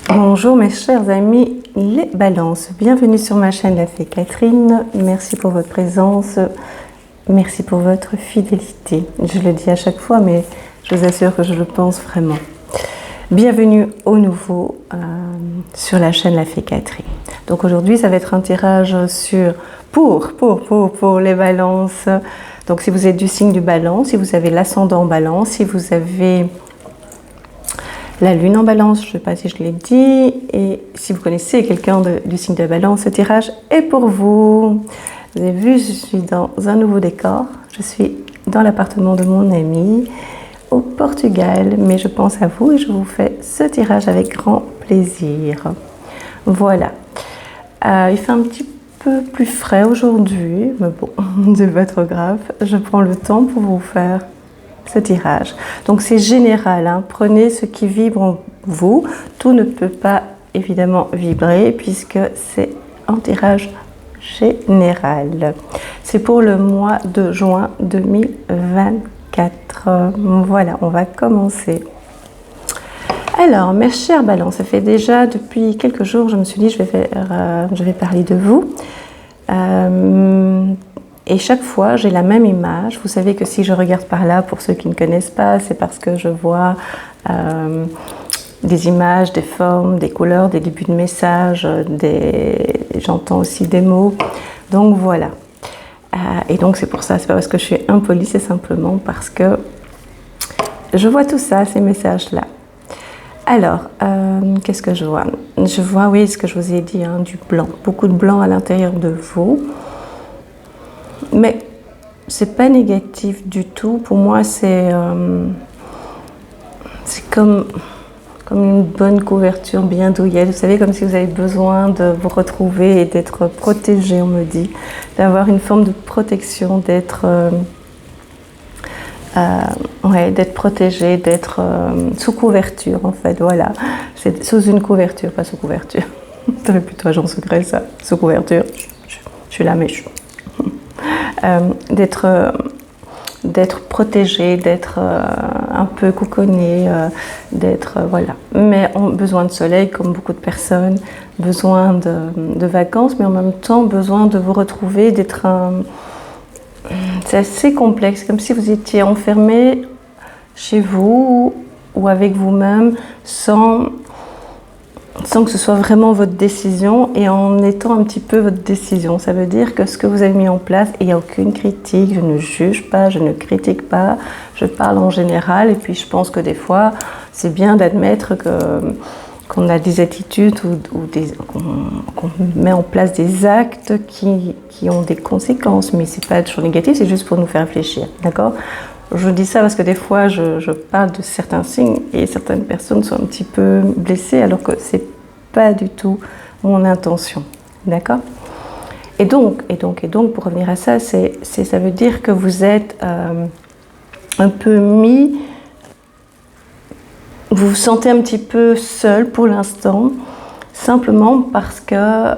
Bonjour mes chers amis les balances, bienvenue sur ma chaîne La Fée Catherine, merci pour votre présence, merci pour votre fidélité. Je le dis à chaque fois mais je vous assure que je le pense vraiment. Bienvenue au nouveau sur la chaîne La Fée Catherine. Donc aujourd'hui ça va être un tirage sur pour les balances. Donc si vous êtes du signe du balance, si vous avez l'ascendant en balance, si vous avez la lune en balance, je ne sais pas si je l'ai dit, et si vous connaissez quelqu'un du signe de la balance, ce tirage est pour vous. Vous avez vu, je suis dans un nouveau décor, je suis dans l'appartement de mon ami au Portugal, mais je pense à vous et je vous fais ce tirage avec grand plaisir. Voilà, il fait un petit peu plus frais aujourd'hui, mais bon, c'est pas trop grave, je prends le temps pour vous faire ce tirage. Donc c'est général, hein. Prenez ce qui vibre en vous. Tout ne peut pas évidemment vibrer puisque c'est un tirage général. C'est pour le mois de juin 2024. Voilà, on va commencer. Alors, mes chers balances, ça fait déjà depuis quelques jours, je me suis dit je vais parler de vous. Et chaque fois, j'ai la même image. Vous savez que si je regarde par là, pour ceux qui ne connaissent pas, c'est parce que je vois des images, des formes, des couleurs, des débuts de messages, j'entends aussi des mots. Donc voilà. Et donc c'est pour ça, c'est pas parce que je suis impolie, c'est simplement parce que je vois tout ça, ces messages-là. Alors, qu'est-ce que je vois? Je vois, oui, ce que je vous ai dit, hein, du blanc. Beaucoup de blanc à l'intérieur de vous. Mais c'est pas négatif du tout. Pour moi, c'est comme une bonne couverture bien douillette. Vous savez, comme si vous avez besoin de vous retrouver et d'être protégé, on me dit. D'avoir une forme de protection, d'être d'être protégé, d'être sous couverture, en fait. Voilà. C'est sous une couverture, pas sous couverture. Ça fait plutôt agent secret, ça. Sous couverture. Je suis là, mais je... d'être protégé, d'être un peu cocooné, d'être voilà. Mais on a besoin de soleil comme beaucoup de personnes, besoin de vacances, mais en même temps besoin de vous retrouver, d'être c'est assez complexe, comme si vous étiez enfermé chez vous ou avec vous-même sans que ce soit vraiment votre décision et en étant un petit peu votre décision. Ça veut dire que ce que vous avez mis en place, il n'y a aucune critique, je ne juge pas, je ne critique pas, je parle en général et puis je pense que des fois, c'est bien d'admettre qu'on a des attitudes ou qu'on met en place des actes qui ont des conséquences, mais c'est pas toujours négatif, c'est juste pour nous faire réfléchir, d'accord ? Je dis ça parce que des fois, je parle de certains signes et certaines personnes sont un petit peu blessées alors que c'est pas du tout mon intention, d'accord ? Et donc, pour revenir à ça, ça veut dire que vous êtes un peu mis, vous vous sentez un petit peu seul pour l'instant, simplement parce que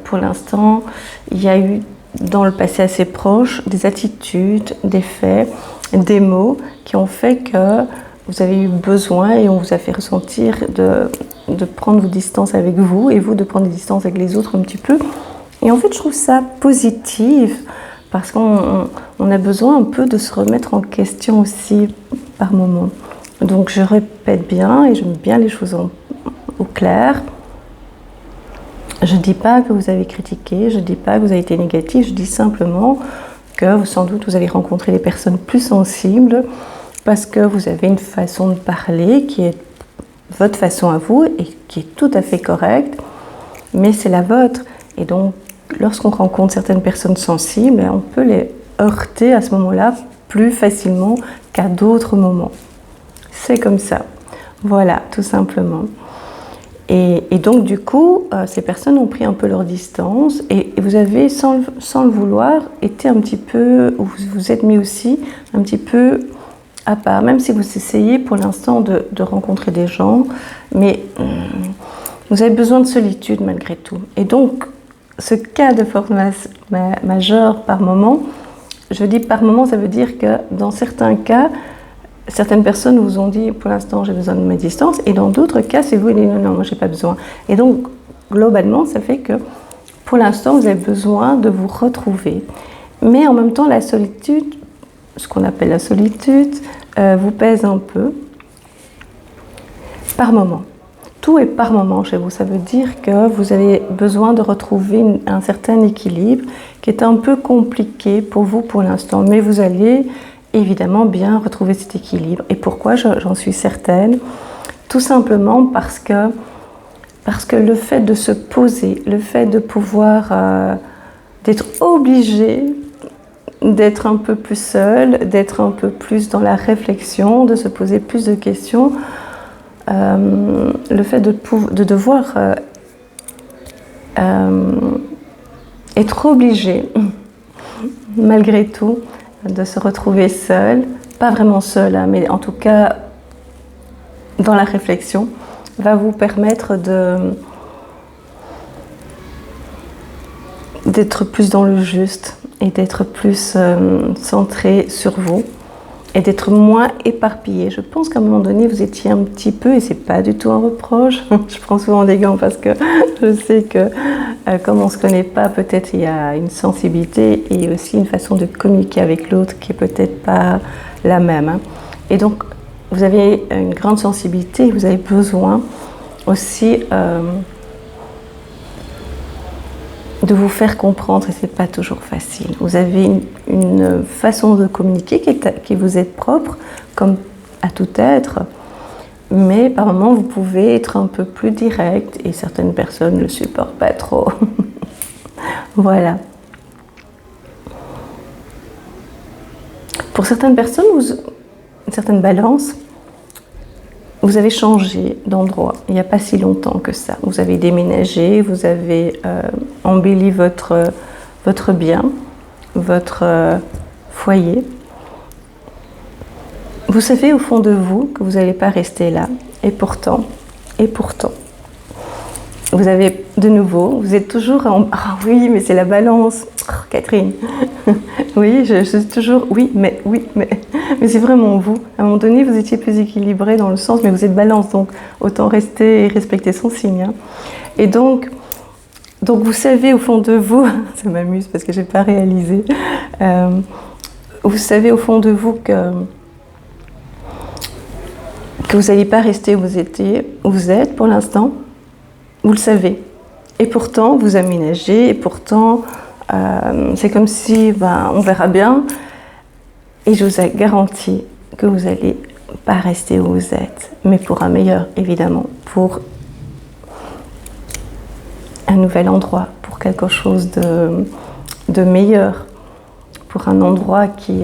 pour l'instant, il y a eu dans le passé assez proche des attitudes, des faits, des mots qui ont fait que vous avez eu besoin et on vous a fait ressentir de prendre vos distances avec vous et vous de prendre des distances avec les autres un petit peu. Et en fait, je trouve ça positif parce qu'on a besoin un peu de se remettre en question aussi par moment. Donc je répète bien et je mets bien les choses au clair. Je ne dis pas que vous avez critiqué, je ne dis pas que vous avez été négatif, je dis simplement que sans doute vous allez rencontrer des personnes plus sensibles parce que vous avez une façon de parler qui est votre façon à vous et qui est tout à fait correcte, mais c'est la vôtre. Et donc, lorsqu'on rencontre certaines personnes sensibles, on peut les heurter à ce moment-là plus facilement qu'à d'autres moments. C'est comme ça. Voilà, tout simplement. Et donc, du coup, ces personnes ont pris un peu leur distance et vous avez, sans le vouloir, été un petit peu, ou vous vous êtes mis aussi un petit peu à part, même si vous essayez pour l'instant de rencontrer des gens, mais vous avez besoin de solitude malgré tout. Et donc, ce cas de force majeure par moment, je dis par moment, ça veut dire que dans certains cas, certaines personnes vous ont dit, pour l'instant, j'ai besoin de mes distances, et dans d'autres cas, c'est vous qui dites, non, non, moi, j'ai pas besoin. Et donc, globalement, ça fait que, pour l'instant, vous avez besoin de vous retrouver. Mais en même temps, la solitude, ce qu'on appelle la solitude, vous pèse un peu, par moment. Tout est par moment chez vous. Ça veut dire que vous avez besoin de retrouver un certain équilibre qui est un peu compliqué pour vous pour l'instant. Mais vous allez évidemment bien retrouver cet équilibre. Et pourquoi j'en suis certaine? Tout simplement parce que le fait de se poser, le fait de pouvoir, d'être obligé d'être un peu plus seul, d'être un peu plus dans la réflexion, de se poser plus de questions, le fait de devoir être obligé, malgré tout, de se retrouver seul, pas vraiment seul, hein, mais en tout cas dans la réflexion, va vous permettre d'être plus dans le juste et d'être plus centré sur vous et d'être moins éparpillé. Je pense qu'à un moment donné, vous étiez un petit peu, et c'est pas du tout un reproche, je prends souvent des gants parce que je sais que comme on se connaît pas, peut-être il y a une sensibilité et aussi une façon de communiquer avec l'autre qui est peut-être pas la même. Hein. Et donc, vous avez une grande sensibilité, vous avez besoin aussi de vous faire comprendre, et c'est pas toujours facile. Vous avez une façon de communiquer qui vous est propre, comme à tout être, mais par moments vous pouvez être un peu plus direct, et certaines personnes ne le supportent pas trop. Voilà. Pour certaines personnes, une certaine balance, vous avez changé d'endroit il n'y a pas si longtemps que ça. Vous avez déménagé, vous avez embelli votre bien, votre foyer. Vous savez au fond de vous que vous n'allez pas rester là. Et pourtant, vous avez de nouveau, vous êtes toujours en... Ah oui, mais c'est la balance. Oh, Catherine. Oui, je suis toujours... Oui, mais c'est vraiment vous. À un moment donné, vous étiez plus équilibré dans le sens, mais vous êtes balance, donc autant rester et respecter son signe. Hein. Et donc, vous savez au fond de vous, ça m'amuse parce que je n'ai pas réalisé, vous savez au fond de vous que vous n'allez pas rester où vous êtes pour l'instant. Vous le savez. Et pourtant, vous aménagez, et pourtant, c'est comme si, on verra bien. Et je vous garantis que vous n'allez pas rester où vous êtes, mais pour un meilleur, évidemment, pour un nouvel endroit, pour quelque chose de meilleur, pour un endroit qui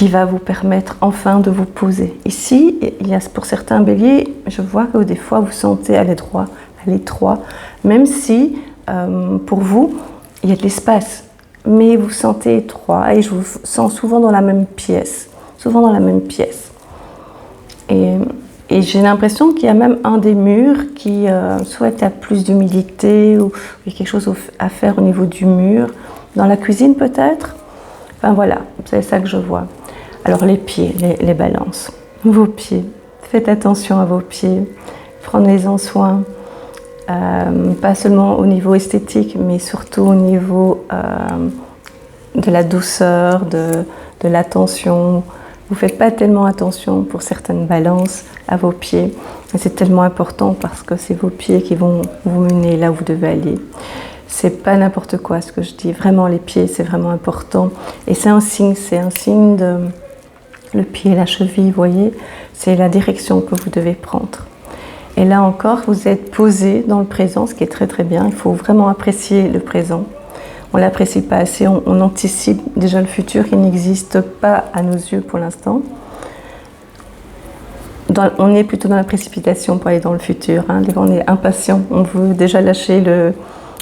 va vous permettre enfin de vous poser. Ici, il y a pour certains béliers, je vois que des fois vous sentez à l'étroit, même si pour vous, il y a de l'espace, mais vous sentez étroit et je vous sens souvent dans la même pièce, Et j'ai l'impression qu'il y a même un des murs qui soit a plus d'humidité ou il y a quelque chose à faire au niveau du mur, dans la cuisine peut-être. Enfin voilà, c'est ça que je vois. Alors les pieds, les balances, vos pieds, faites attention à vos pieds, prenez-en soin, pas seulement au niveau esthétique, mais surtout au niveau de la douceur, de l'attention. Vous ne faites pas tellement attention pour certaines balances à vos pieds. Et c'est tellement important parce que c'est vos pieds qui vont vous mener là où vous devez aller. C'est pas n'importe quoi ce que je dis. Vraiment, les pieds, c'est vraiment important. Et c'est un signe de... Le pied, la cheville, vous voyez, c'est la direction que vous devez prendre. Et là encore, vous êtes posé dans le présent, ce qui est très très bien. Il faut vraiment apprécier le présent. On ne l'apprécie pas assez, on anticipe déjà le futur qui n'existe pas à nos yeux pour l'instant. On est plutôt dans la précipitation pour aller dans le futur. Hein. On est impatient, on veut déjà lâcher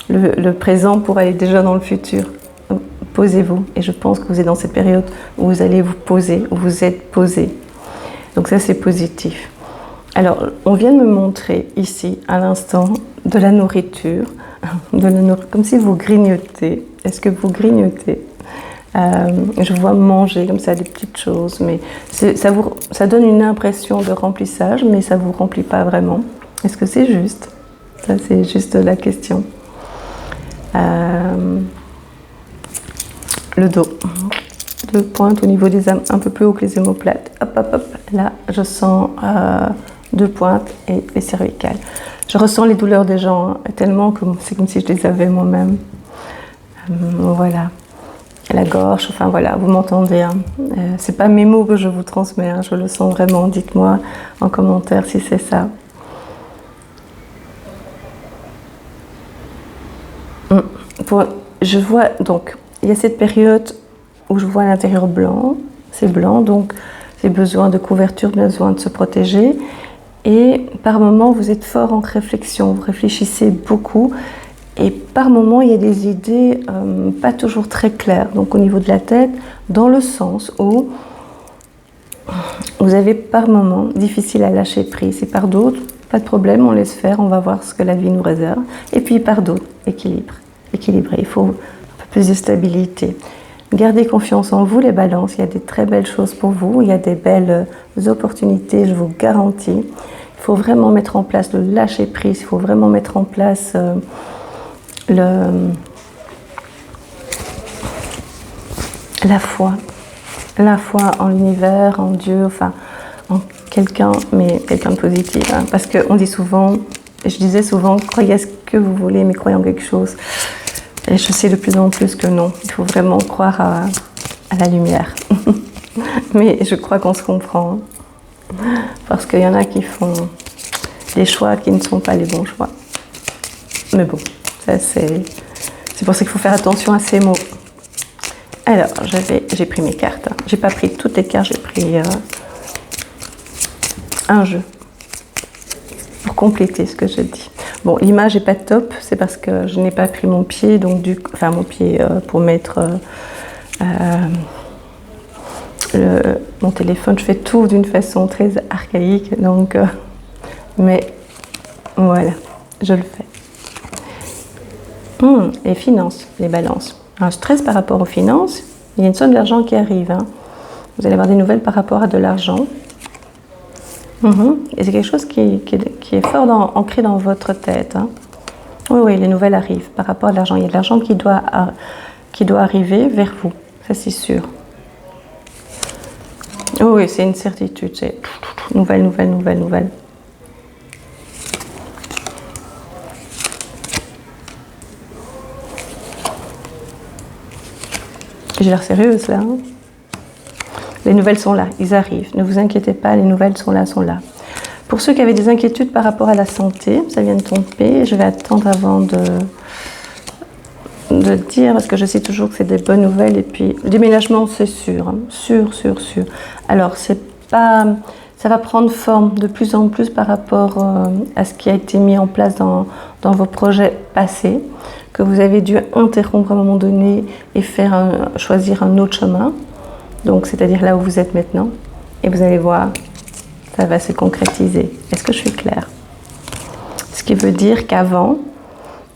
le présent pour aller déjà dans le futur. Posez-vous. Et je pense que vous êtes dans cette période où vous allez vous poser, où vous êtes posé. Donc ça, c'est positif. Alors, on vient de me montrer ici, à l'instant, de la nourriture, comme si vous grignotez. Est-ce que vous grignotez? Je vois manger comme ça des petites choses, mais ça donne une impression de remplissage, mais ça ne vous remplit pas vraiment. Est-ce que c'est juste? Ça, c'est juste la question. Le dos. 2 pointes au niveau des un peu plus haut que les omoplates. Hop, hop, hop. Là, je sens 2 pointes et les cervicales. Je ressens les douleurs des gens, hein, tellement que c'est comme si je les avais moi-même. Voilà. La gorge, enfin voilà, vous m'entendez. Hein. C'est pas mes mots que je vous transmets, hein, je le sens vraiment. Dites-moi en commentaire si c'est ça. Je vois donc, il y a cette période où je vois l'intérieur blanc, c'est blanc, donc c'est besoin de couverture, besoin de se protéger. Et par moments, vous êtes fort en réflexion, vous réfléchissez beaucoup. Et par moments, il y a des idées pas toujours très claires. Donc au niveau de la tête, dans le sens où vous avez par moments difficile à lâcher prise. Et par d'autres, pas de problème, on laisse faire, on va voir ce que la vie nous réserve. Et puis par d'autres, équilibré. Il faut un peu plus de stabilité. Gardez confiance en vous, les balances. Il y a des très belles choses pour vous. Il y a des belles opportunités, je vous garantis. Il faut vraiment mettre en place le lâcher prise. Il faut vraiment mettre en place la foi en l'univers, en Dieu, enfin en quelqu'un, mais quelqu'un de positif. Hein, parce qu'on dit souvent, et je disais souvent, croyez à ce que vous voulez, mais croyez en quelque chose. Et je sais de plus en plus que non. Il faut vraiment croire à la lumière. Mais je crois qu'on se comprend. Hein, parce qu'il y en a qui font des choix qui ne sont pas les bons choix. Mais bon, ça c'est pour ça qu'il faut faire attention à ces mots. Alors, j'ai pris mes cartes. J'ai pas pris toutes les cartes, j'ai pris un jeu pour compléter ce que je dis. Bon, l'image n'est pas top, c'est parce que je n'ai pas pris mon pied, donc enfin mon pied pour mettre mon téléphone. Je fais tout d'une façon très archaïque, donc mais voilà, je le fais. Les finances, les balances. Un stress par rapport aux finances, il y a une somme d'argent qui arrive. Hein. Vous allez avoir des nouvelles par rapport à de l'argent. Et c'est quelque chose qui est fort ancré dans votre tête. Hein. Oui, les nouvelles arrivent par rapport à l'argent. Il y a de l'argent qui doit arriver vers vous, ça c'est sûr. Oui, c'est une certitude, c'est nouvelle. J'ai l'air sérieuse là. Hein. Les nouvelles sont là, ils arrivent. Ne vous inquiétez pas, les nouvelles sont là. Pour ceux qui avaient des inquiétudes par rapport à la santé, ça vient de tomber. Je vais attendre avant de dire, parce que je sais toujours que c'est des bonnes nouvelles. Et puis, le déménagement, c'est sûr. Hein. Sûr. Alors, ça va prendre forme de plus en plus par rapport à ce qui a été mis en place dans vos projets passés, que vous avez dû interrompre à un moment donné et choisir un autre chemin. Donc, c'est-à-dire là où vous êtes maintenant. Et vous allez voir, ça va se concrétiser. Est-ce que je suis claire? Ce qui veut dire qu'avant,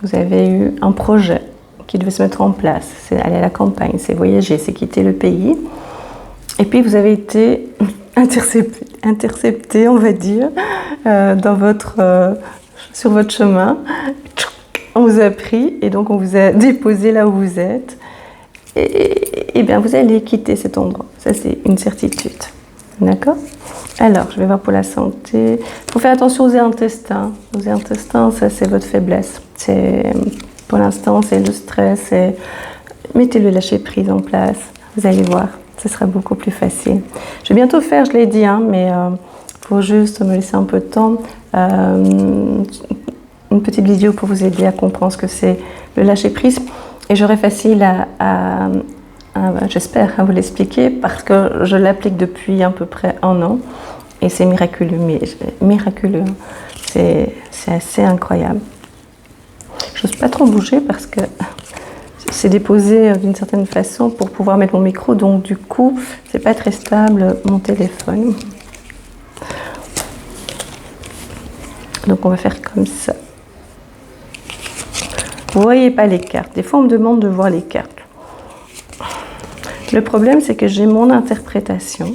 vous avez eu un projet qui devait se mettre en place. C'est aller à la campagne, c'est voyager, c'est quitter le pays. Et puis, vous avez été intercepté, on va dire, sur votre chemin. On vous a pris et donc on vous a déposé là où vous êtes. Et bien, vous allez quitter cet endroit. Ça, c'est une certitude. D'accord? Alors, je vais voir pour la santé. Il faut faire attention aux intestins. Aux intestins, ça, c'est votre faiblesse. Pour l'instant, c'est le stress. Mettez le lâcher-prise en place. Vous allez voir, ce sera beaucoup plus facile. Je vais bientôt faire, je l'ai dit, hein, mais il faut juste me laisser un peu de temps. Une petite vidéo pour vous aider à comprendre ce que c'est le lâcher-prise. Et j'aurai facile j'espère, à vous l'expliquer parce que je l'applique depuis à peu près 1 an et c'est miraculeux, c'est assez incroyable. Je n'ose pas trop bouger parce que c'est déposé d'une certaine façon pour pouvoir mettre mon micro, donc du coup, c'est pas très stable mon téléphone. Donc on va faire comme ça. Vous voyez pas les cartes. Des fois, on me demande de voir les cartes. Le problème, c'est que j'ai mon interprétation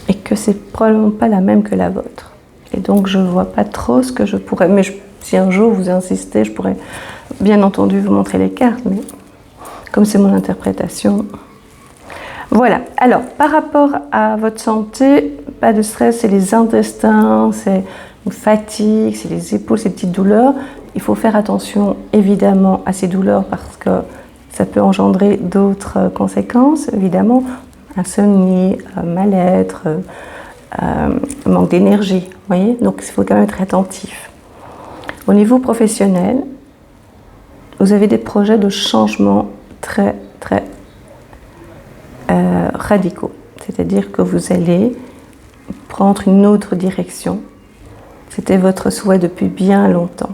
et que c'est probablement pas la même que la vôtre. Et donc, je vois pas trop ce que je pourrais... Mais si un jour vous insistez, je pourrais bien entendu vous montrer les cartes, mais comme c'est mon interprétation... Voilà. Alors, par rapport à votre santé, pas de stress, c'est les intestins, c'est une fatigue, c'est les épaules, ces petites douleurs. Il faut faire attention, évidemment, à ces douleurs parce que ça peut engendrer d'autres conséquences, évidemment. Insomnie, mal-être, manque d'énergie, vous voyez. Donc, il faut quand même être attentif. Au niveau professionnel, vous avez des projets de changement très radicaux. C'est-à-dire que vous allez prendre une autre direction. C'était votre souhait depuis bien longtemps.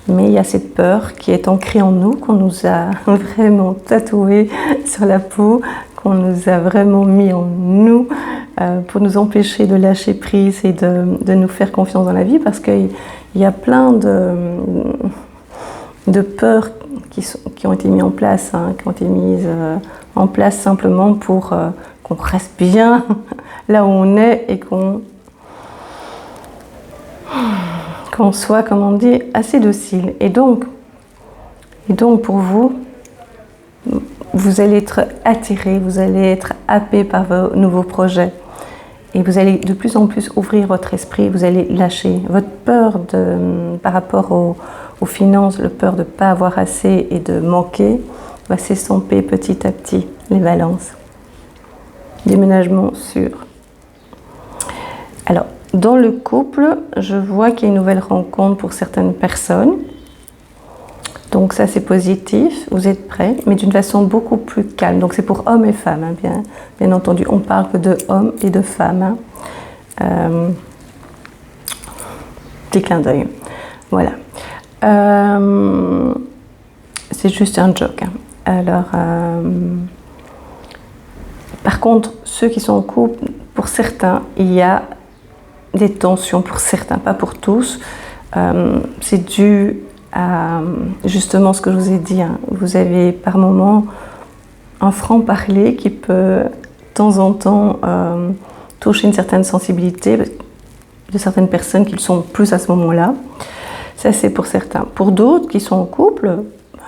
Mais il y a cette peur qui est ancrée en nous, qu'on nous a vraiment tatouée sur la peau, qu'on nous a vraiment mis en nous pour nous empêcher de lâcher prise et de nous faire confiance dans la vie, parce qu'il y a plein de peurs qui ont été mises en place, qui ont été mises en place simplement pour qu'on reste bien là où on est et qu'on soit, comme on dit, assez docile. Et donc pour vous, vous allez être attiré, vous allez être happé par vos nouveaux projets. Et vous allez de plus en plus ouvrir votre esprit, vous allez lâcher votre peur par rapport aux finances, le peur de ne pas avoir assez et de manquer, va s'estomper petit à petit, les balances. Déménagement sûr. Alors, dans le couple, je vois qu'il y a une nouvelle rencontre pour certaines personnes. Donc ça, c'est positif, vous êtes prêts, mais d'une façon beaucoup plus calme. Donc c'est pour hommes et femmes, hein, bien entendu. On parle que de hommes et de femmes. Petit clin d'œil. Voilà. C'est juste un joke. Alors, par contre, ceux qui sont en couple, pour certains, il y a des tensions, pour certains, pas pour tous. C'est dû à justement ce que je vous ai dit. Vous avez par moments un franc-parler qui peut de temps en temps toucher une certaine sensibilité de certaines personnes qui le sont plus à ce moment-là. Ça, c'est pour certains. Pour d'autres qui sont en couple,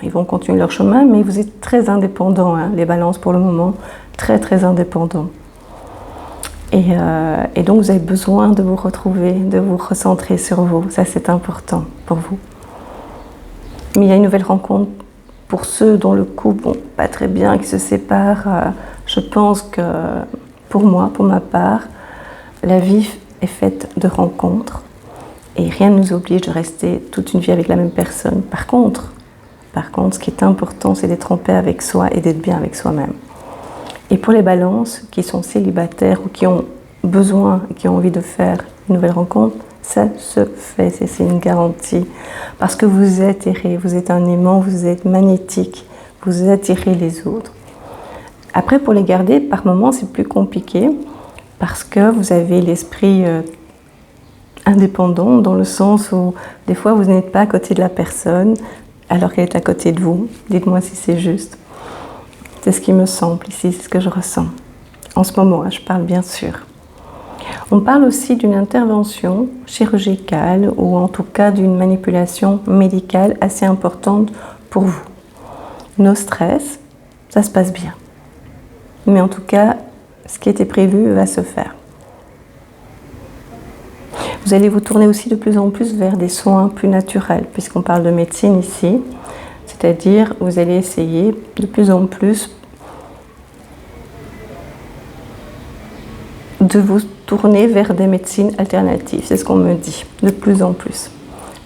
ils vont continuer leur chemin, mais vous êtes très indépendants, les balances pour le moment, très indépendants. Et donc vous avez besoin de vous retrouver, de vous recentrer sur vous. Ça, c'est important pour vous. Mais il y a une nouvelle rencontre pour ceux dont le couple vont pas très bien, qui se séparent. Je pense que pour moi, pour ma part, la vie est faite de rencontres et rien ne nous oblige de rester toute une vie avec la même personne. Par contre, ce qui est important, c'est d'être en paix avec soi et d'être bien avec soi-même. Et pour les balances qui sont célibataires ou qui ont besoin, qui ont envie de faire une nouvelle rencontre, ça se fait, c'est une garantie. Parce que vous attirez, vous êtes un aimant, vous êtes magnétique, vous attirez les autres. Après, pour les garder, par moments, c'est plus compliqué parce que vous avez l'esprit indépendant dans le sens où des fois, vous n'êtes pas à côté de la personne alors qu'elle est à côté de vous. Dites-moi si c'est juste. C'est ce qui me semble ici, c'est ce que je ressens. En ce moment, je parle bien sûr. On parle aussi d'une intervention chirurgicale ou en tout cas d'une manipulation médicale assez importante pour vous. Nos stress, ça se passe bien. Mais en tout cas, ce qui était prévu va se faire. Vous allez vous tourner aussi de plus en plus vers des soins plus naturels, puisqu'on parle de médecine ici. C'est-à-dire, vous allez essayer de plus en plus de vous tourner vers des médecines alternatives. C'est ce qu'on me dit, de plus en plus.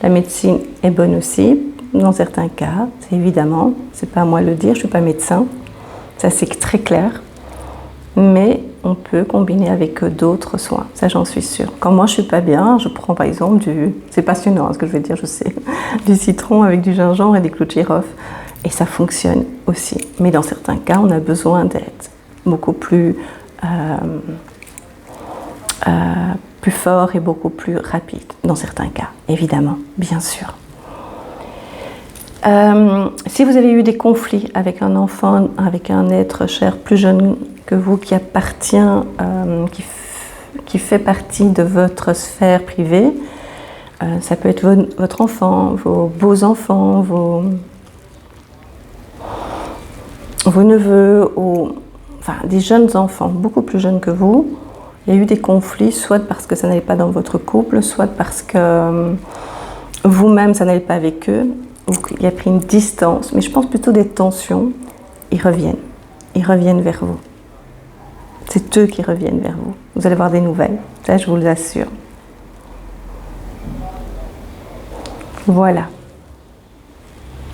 La médecine est bonne aussi, dans certains cas, c'est évidemment, c'est pas à moi de le dire, je suis pas médecin, ça c'est très clair, mais on peut combiner avec d'autres soins, ça j'en suis sûre. Quand moi je suis pas bien, je prends par exemple c'est passionnant ce que je vais dire, je sais, du citron avec du gingembre et des clous de girofle, et ça fonctionne aussi. Mais dans certains cas, on a besoin d'être beaucoup plus fort et beaucoup plus rapide, dans certains cas, évidemment, bien sûr. Si vous avez eu des conflits avec un enfant, avec un être cher plus jeune que vous qui appartient, qui fait partie de votre sphère privée, ça peut être votre enfant, vos beaux-enfants, vos neveux, enfin des jeunes enfants, beaucoup plus jeunes que vous. Il y a eu des conflits, soit parce que ça n'allait pas dans votre couple, soit parce que vous-même ça n'allait pas avec eux. Il a pris une distance, mais je pense plutôt des tensions. Ils reviennent vers vous. C'est eux qui reviennent vers vous. Vous allez avoir des nouvelles, ça je vous l'assure. Voilà.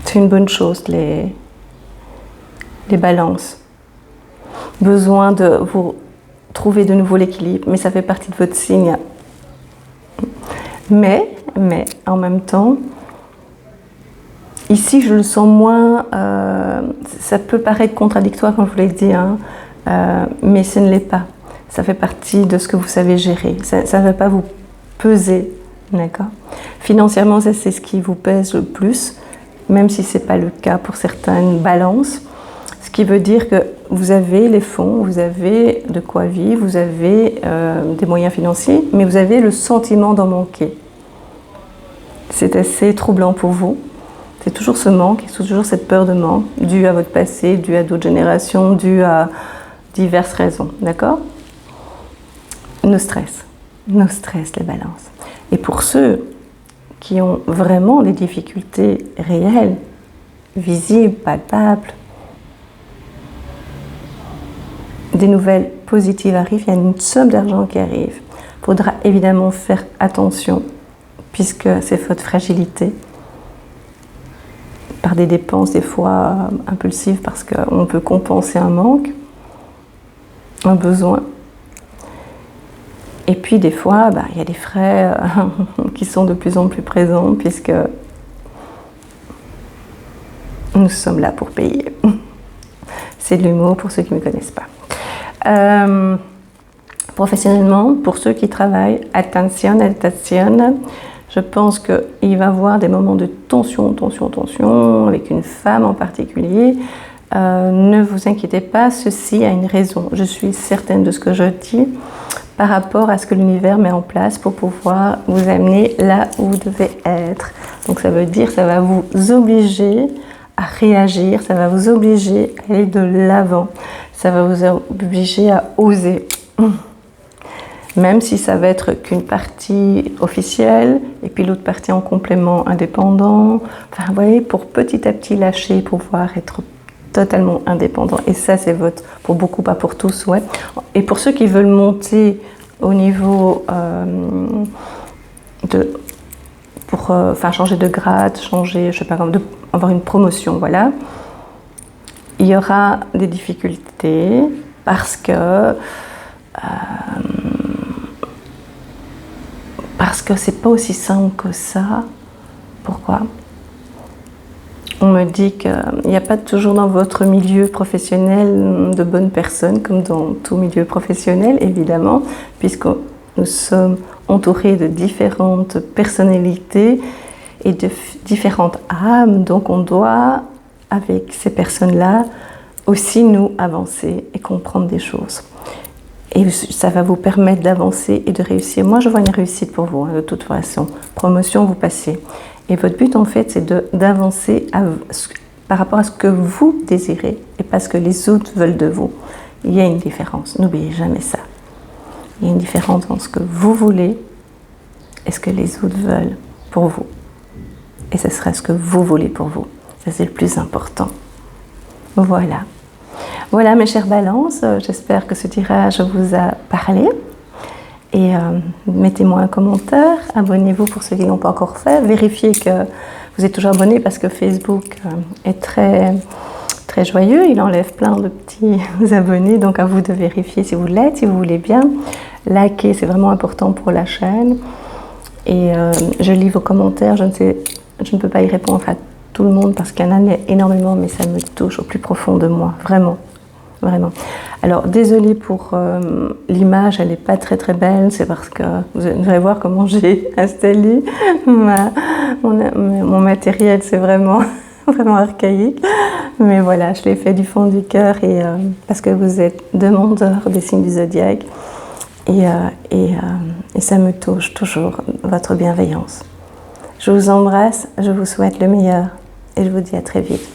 C'est une bonne chose, les balances. Besoin de vous trouver de nouveau l'équilibre, mais ça fait partie de votre signe. Mais en même temps, ici, je le sens moins, ça peut paraître contradictoire quand je vous l'ai dit, hein, mais ce ne l'est pas. Ça fait partie de ce que vous savez gérer. Ça ne va pas vous peser, d'accord? Financièrement, c'est ce qui vous pèse le plus, même si ce n'est pas le cas pour certaines balances. Ce qui veut dire que vous avez les fonds, vous avez de quoi vivre, vous avez des moyens financiers, mais vous avez le sentiment d'en manquer. C'est assez troublant pour vous. C'est toujours ce manque, c'est toujours cette peur de manque, due à votre passé, due à d'autres générations, due à diverses raisons, d'accord? Nos stress les balances. Et pour ceux qui ont vraiment des difficultés réelles, visibles, palpables, des nouvelles positives arrivent, il y a une somme d'argent qui arrive. Il faudra évidemment faire attention, puisque c'est votre fragilité, par des dépenses des fois impulsives, parce qu'on peut compenser un manque, un besoin. Et puis des fois, il y a des frais qui sont de plus en plus présents, puisque nous sommes là pour payer. C'est de l'humour pour ceux qui ne me connaissent pas. Professionnellement, pour ceux qui travaillent, attention, je pense qu'il va y avoir des moments de tension, avec une femme en particulier. Ne vous inquiétez pas, ceci a une raison. Je suis certaine de ce que je dis par rapport à ce que l'univers met en place pour pouvoir vous amener là où vous devez être. Donc ça veut dire que ça va vous obliger à réagir, ça va vous obliger à aller de l'avant, ça va vous obliger à oser. Même si ça va être qu'une partie officielle et puis l'autre partie en complément indépendant. Enfin, vous voyez, pour petit à petit lâcher, pouvoir être totalement indépendant. Et ça, c'est pour beaucoup, pas pour tous, ouais. Et pour ceux qui veulent monter au niveau changer de grade, changer, je sais pas, avoir une promotion, voilà. Il y aura des difficultés parce que c'est pas aussi simple que ça. Pourquoi? On me dit qu'il n'y a pas toujours dans votre milieu professionnel de bonnes personnes, comme dans tout milieu professionnel, évidemment, puisque nous sommes entourés de différentes personnalités et de différentes âmes. Donc on doit, avec ces personnes-là, aussi nous avancer et comprendre des choses. Et ça va vous permettre d'avancer et de réussir. Moi, je vois une réussite pour vous, hein, de toute façon. Promotion, vous passez. Et votre but, en fait, c'est d'avancer par rapport à ce que vous désirez et pas ce que les autres veulent de vous. Il y a une différence. N'oubliez jamais ça. Il y a une différence entre ce que vous voulez et ce que les autres veulent pour vous. Et ce sera ce que vous voulez pour vous. Ça, c'est le plus important. Voilà. Voilà mes chères balances, j'espère que ce tirage vous a parlé. Et mettez-moi un commentaire, abonnez-vous pour ceux qui ne l'ont pas encore fait. Vérifiez que vous êtes toujours abonné parce que Facebook est très, très joyeux. Il enlève plein de petits abonnés, donc à vous de vérifier si vous l'êtes, si vous voulez bien. Likez, c'est vraiment important pour la chaîne. Et je lis vos commentaires, je ne peux pas y répondre à tout le monde parce qu'il y en a énormément, mais ça me touche au plus profond de moi, vraiment. Vraiment. Alors, désolée pour l'image, elle n'est pas très très belle, c'est parce que vous allez voir comment j'ai installé mon matériel, c'est vraiment vraiment archaïque. Mais voilà, je l'ai fait du fond du cœur et parce que vous êtes demandeur des signes du zodiaque et ça me touche toujours, votre bienveillance. Je vous embrasse, je vous souhaite le meilleur et je vous dis à très vite.